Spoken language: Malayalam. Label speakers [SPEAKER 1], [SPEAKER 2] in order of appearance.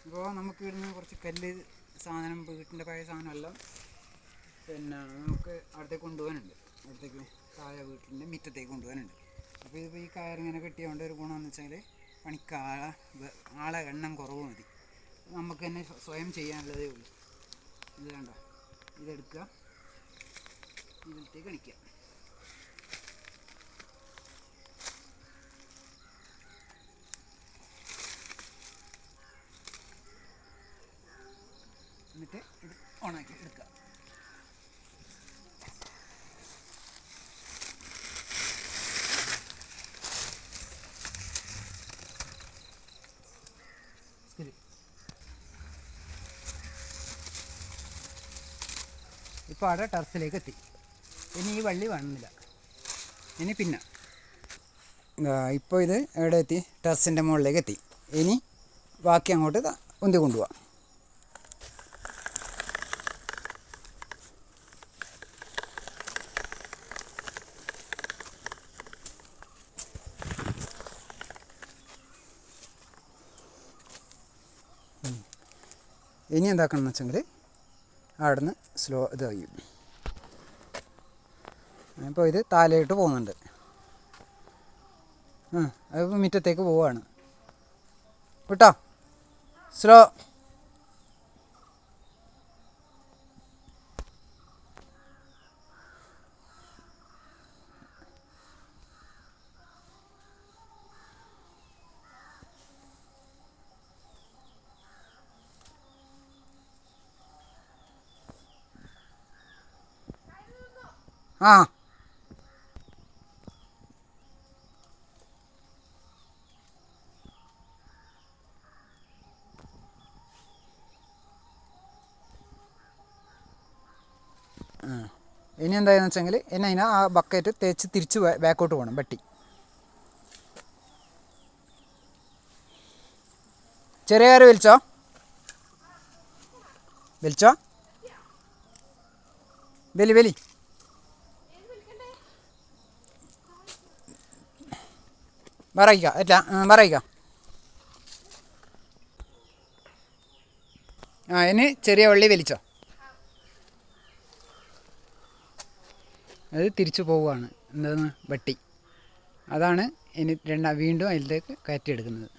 [SPEAKER 1] അപ്പോൾ നമുക്ക് ഇവിടുന്ന് കുറച്ച് കല്ല് സാധനം വീട്ടിൻ്റെ പഴയ സാധനമെല്ലാം പിന്നെ നമുക്ക് അടുത്തേക്ക് കൊണ്ടുപോകാനുണ്ട്. അടുത്തേക്ക് താഴെ വീട്ടിൻ്റെ മുറ്റത്തേക്ക് കൊണ്ടുപോകാനുണ്ട്. അപ്പോൾ ഇതിപ്പോൾ ഈ കയറിങ്ങനെ കെട്ടിയതുകൊണ്ട് ഒരു ഗുണമെന്ന് വെച്ചാൽ പണിക്ക് ആളെ എണ്ണം കുറവ് മതി. നമുക്ക് തന്നെ സ്വയം ചെയ്യാനുള്ളതേ ഉള്ളൂ. ഇത് വേണ്ട, ഇതെടുക്കുക, ഇതിലത്തേക്ക് അണിക്കുക. എന്നിട്ട് ഇത് ഓണാക്കി എടുക്കുക. ഇപ്പോൾ അവിടെ ടെറസിലേക്ക് എത്തി. ഇനി ഈ വള്ളി വേണമെന്നില്ല. ഇനി പിന്നെ ഇപ്പോൾ ഇത് എവിടെ എത്തി? ടെറസിൻ്റെ മുകളിലേക്ക് എത്തി. ഇനി ബാക്കി അങ്ങോട്ട് ഉന്തി കൊണ്ടുപോവാം. ഇനി എന്താക്കണം എന്ന് വെച്ചെങ്കിൽ അവിടെ നിന്ന് സ്ലോ ഇത് കഴിയും. അപ്പോൾ ഇത് താലയിട്ട് പോകുന്നുണ്ട്. അതിപ്പോൾ മുറ്റത്തേക്ക് പോവുകയാണ്. വിട്ടോ, സ്ലോ. ആ ഇനി എന്തായെന്ന് വെച്ചെങ്കിൽ എന്നെ അതിനെ ആ ബക്കറ്റ് തേച്ച് തിരിച്ച് ബാക്കോട്ട് പോകണം. വെട്ടി ചെറിയ കാര്യം വലിച്ചോ, വലിച്ചോ, വലി പറയിക്ക. ഇനി ചെറിയ വള്ളി വലിച്ചോ. അത് തിരിച്ചു പോവുകയാണ്. എന്താണ്? വെട്ടി. അതാണ് ഇനി വീണ്ടും അതിലേക്ക് കയറ്റിയെടുക്കുന്നത്.